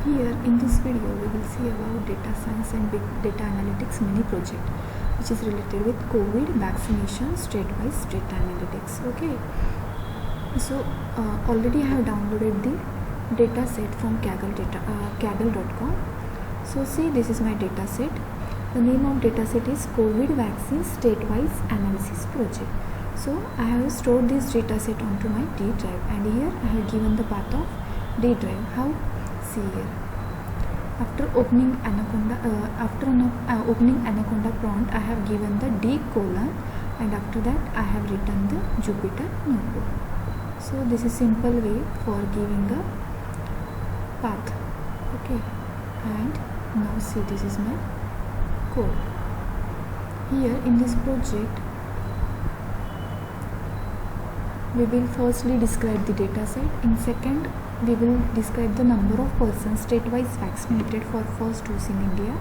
Here in this video we will see about data science and big data analytics mini project which is related with COVID vaccination state-wise data analytics. Okay, so already I have downloaded the data set from kaggle.com. So see, this is my data set. The name of data set is COVID vaccine state-wise analysis project. So I have stored this data set onto my D drive, and here I have given the path of D drive. How? See here. After opening Anaconda, opening Anaconda prompt, I have given the D colon, and after that I have written the Jupyter notebook. So this is simple way for giving a path. Okay, and now see, this is my code. Here in this project, we will firstly describe the data set. In second, we will describe the number of persons state-wise vaccinated for first dose in India.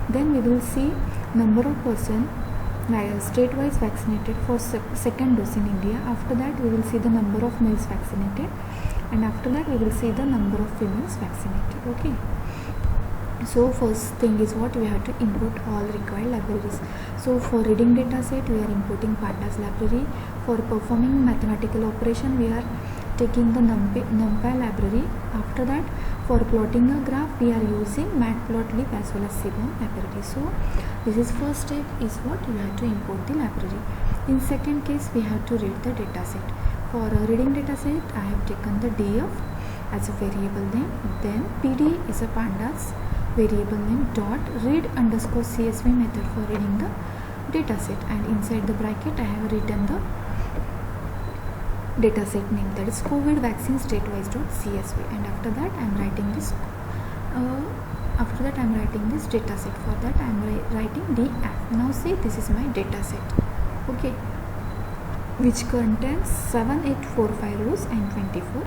Then we will see number of persons state-wise vaccinated for second dose in India. After that, we will see the number of males vaccinated, and after that we will see the number of females vaccinated. Okay. So first thing is what we have to input all required libraries. So for reading data set, we are importing pandas library. For performing mathematical operation, we are taking the numpy library. After that, for plotting a graph, we are using matplotlib as well as seaborn library. So this is first step is what we have to import the library. In second case, we have to read the data set. For reading data set, I have taken the df as a variable name. Then pd is a pandas variable name dot read underscore csv method for reading the data set, and inside the bracket I have written the data set name, that is COVID vaccine statewise.csv, and after that I am writing this data set. For that I am writing df. Now see, this is my data set, okay, which contains 7, 8, 4, 5 rows and 24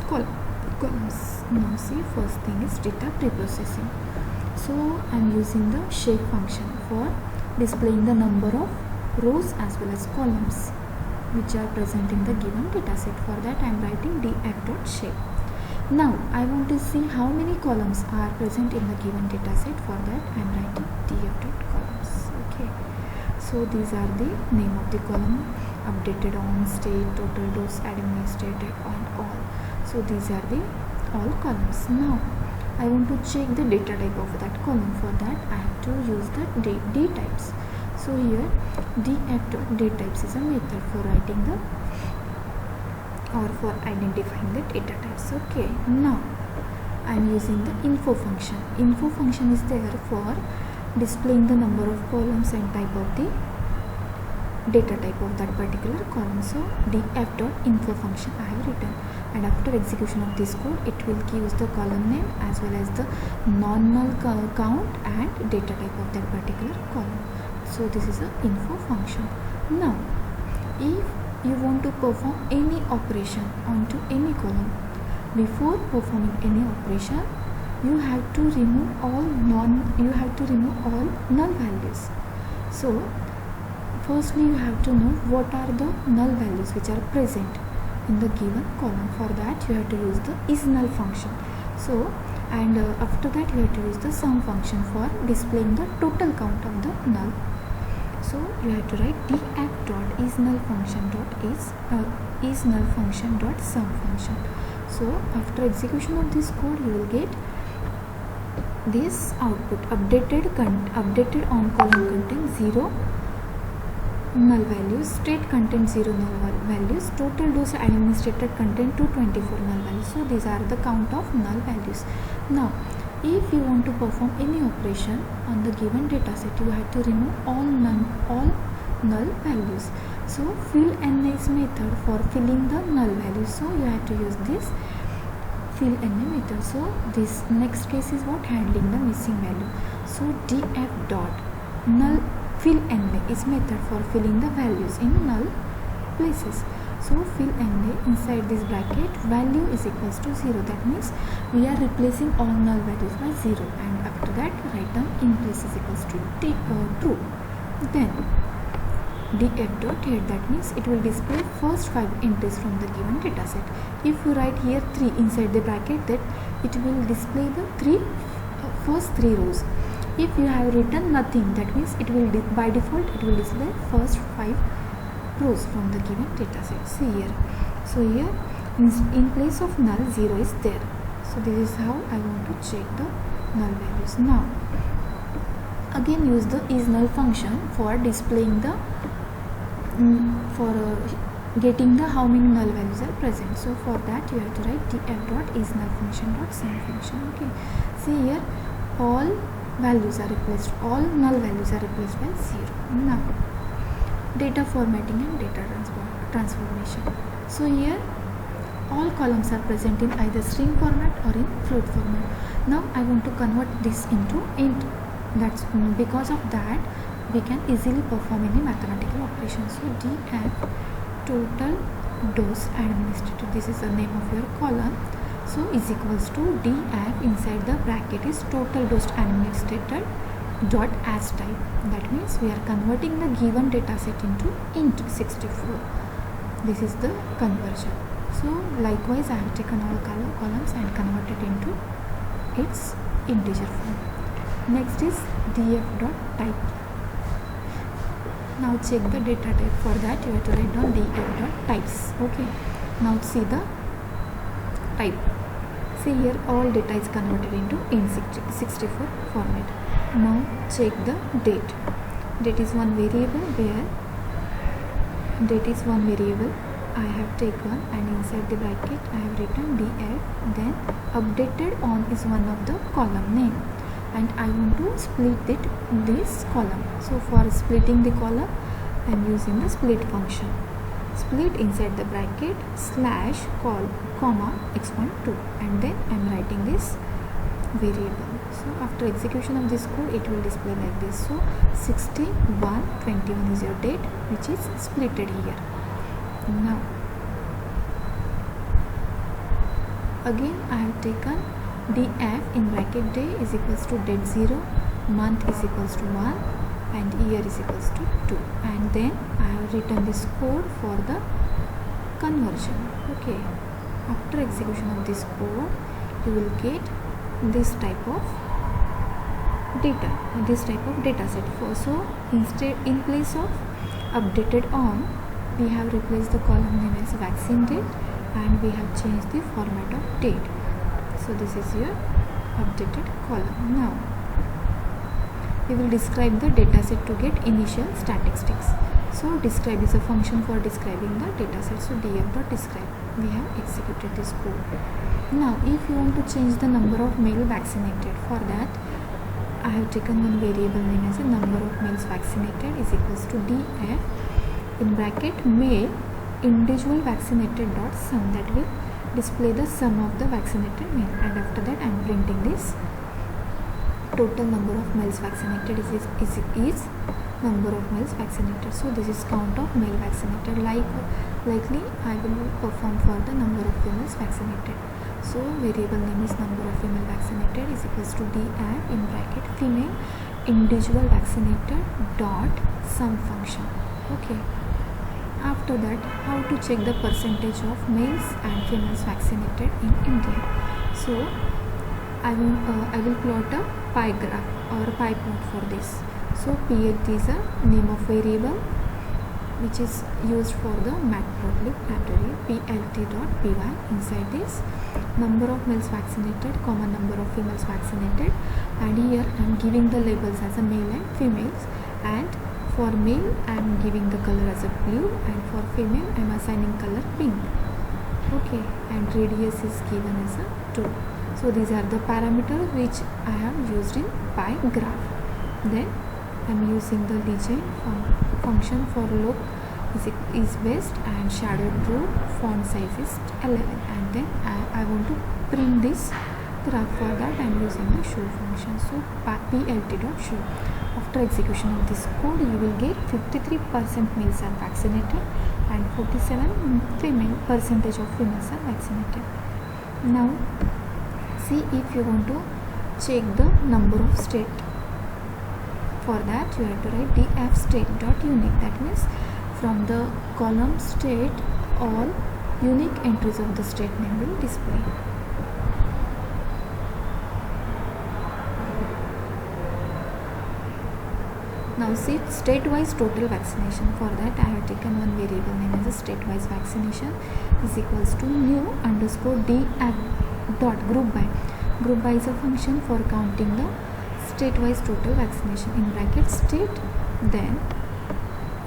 columns. Now see, first thing is data preprocessing. So I am using the shape function for displaying the number of rows as well as columns which are present in the given data set. For that I am writing df.shape. Now I want to see how many columns are present in the given data set. For that I am writing df.columns. Okay, so these are the name of the column: updated on, state, total dose administered, and all. So these are the all columns. Now I want to check the data type of that column. For that I have to use the d types. So here df.dtypes is a method for writing the or for identifying the data types. Okay, now I am using the info function. Info function is there for displaying the number of columns and type of the data type of that particular column. So df.info function I have written, and after execution of this code, it will give the column name as well as the non-null count and data type of that particular column. So this is a info function. Now if you want to perform any operation onto any column, before performing any operation you have to remove all null values. So firstly you have to know what are the null values which are present in the given column. For that you have to use the isNull function. So and after that you have to use the sum function for displaying the total count of the null. So you have to write df.isNull function.sum function. So after execution of this code, you will get this output: updated on column contain 0 null values, state contain 0 null values, total dose administered contain 224 null values. So these are the count of null values. Now if you want to perform any operation on the given data set, you have to remove all null values. So fill na is method for filling the null values. So you have to use this fill na method. So this next case is what? Handling the missing value. So df dot null fill na is method for filling the values in null places. So fill na inside this bracket, value is equals to 0. That means we are replacing all null values by 0, and after that write down in place is equals to true. Then df dot head, that means it will display first 5 entries from the given data set. If you write here 3 inside the bracket, that it will display the first 3 rows. If you have written nothing, that means it will by default it will display first 5 rows from the given data set. See here, so here in place of null, 0 is there. So this is how I want to check the null values. Now again use the isNull function for displaying the getting the how many null values are present. So for that you have to write df dot isNull function dot sum function. Okay, see here all values are replaced, all null values are replaced by 0. Now data formatting and data transformation. So here all columns are present in either string format or in float format. Now I want to convert this into int. That's because of that we can easily perform any mathematical operation. So df total dose administrator, this is the name of your column, so is equals to df inside the bracket is total dose administrator dot as type. That means we are converting the given data set into int 64. This is the conversion. So likewise I have taken all columns and converted into its integer form. Next is df dot type. Now check the data type. For that you have to write down df dot types. Okay, now see the type. See here all data is converted into int64 format. Now check the date. Date is one variable where I have taken, and inside the bracket I have written df, then updated on is one of the column name, and I want to split this column. So for splitting the column I am using the split function. Split inside the bracket slash comma x.2, and then I am writing this variable. So after execution of this code it will display like this. So 6121 is your date, which is splitted here. Now again I have taken df in bracket day is equals to date 0, month is equals to 1, and year is equals to 2, and then I have written this code for the conversion. Okay, after execution of this code you will get this type of data set. So instead, in place of updated on, we have replaced the column name as vaccine date, and we have changed the format of date. So this is your updated column. Now we will describe the data set to get initial statistics. So describe is a function for describing the data set. So df.describe, we have executed this code. Now if you want to change the number of male vaccinated, for that I have taken one variable name as a number of males vaccinated is equals to df in bracket male individual vaccinated dot sum, that will display the sum of the vaccinated male, and after that I am printing this total number of males vaccinated is number of males vaccinated. So this is count of male vaccinated. Likely I will perform for the number of females vaccinated. So variable name is number of female vaccinated is equals to df in bracket female individual vaccinated dot sum function. Okay, after that how to check the percentage of males and females vaccinated in India. So I will plot a pie graph or pie plot for this. So plt is a name of variable which is used for the matplotlib library. plt.py, inside this number of males vaccinated, common number of females vaccinated, and here I am giving the labels as a male and females, and for male I am giving the color as a blue, and for female I am assigning color pink. Okay, and radius is given as a 2. So these are the parameters which I have used in pie graph. Then I am using the legend function for look is best and shadow true, font size is 11, and then I want to print this graph. For that I am using the show function. So plt.show. After execution of this code you will get 53% males are vaccinated and 47% percentage of females are vaccinated. Now see if you want to check the number of state. For that you have to write df state dot unique. That means from the column state all unique entries of the state name will display. Now see state-wise total vaccination. For that I have taken one variable name as a state-wise vaccination is equals to new underscore df dot group by. Group by is a function for counting the state-wise total vaccination. In bracket state, then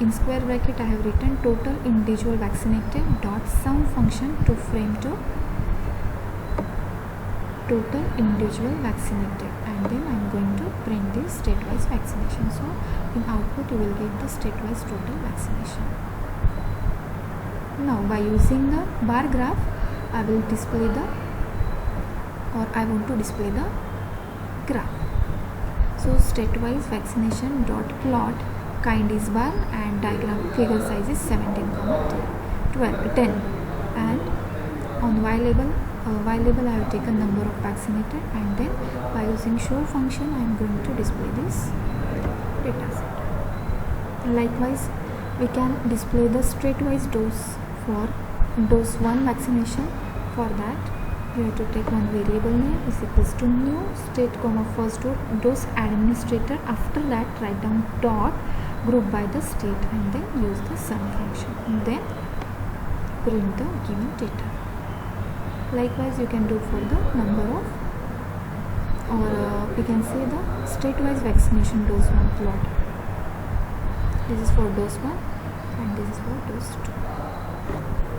in square bracket I have written total individual vaccinated dot sum function to frame to total individual vaccinated, and then I am going to print this state-wise vaccination. So in output you will get the state-wise total vaccination. Now by using the bar graph I will display the, or I want to display the graph. So state-wise vaccination dot plot, kind is bar and diagram figure size is 17, 10, and on y label I have taken number of vaccinated, and then by using show function I am going to display this data set. Likewise we can display the state-wise dose for dose 1 vaccination. For that you have to take one variable name is equals to new state comma first dose administrator. After that write down dot group by the state and then use the sum function and then print the given data. Likewise you can do for the number of, or we can say the state-wise vaccination dose 1 plot. This is for dose 1 and this is for dose 2.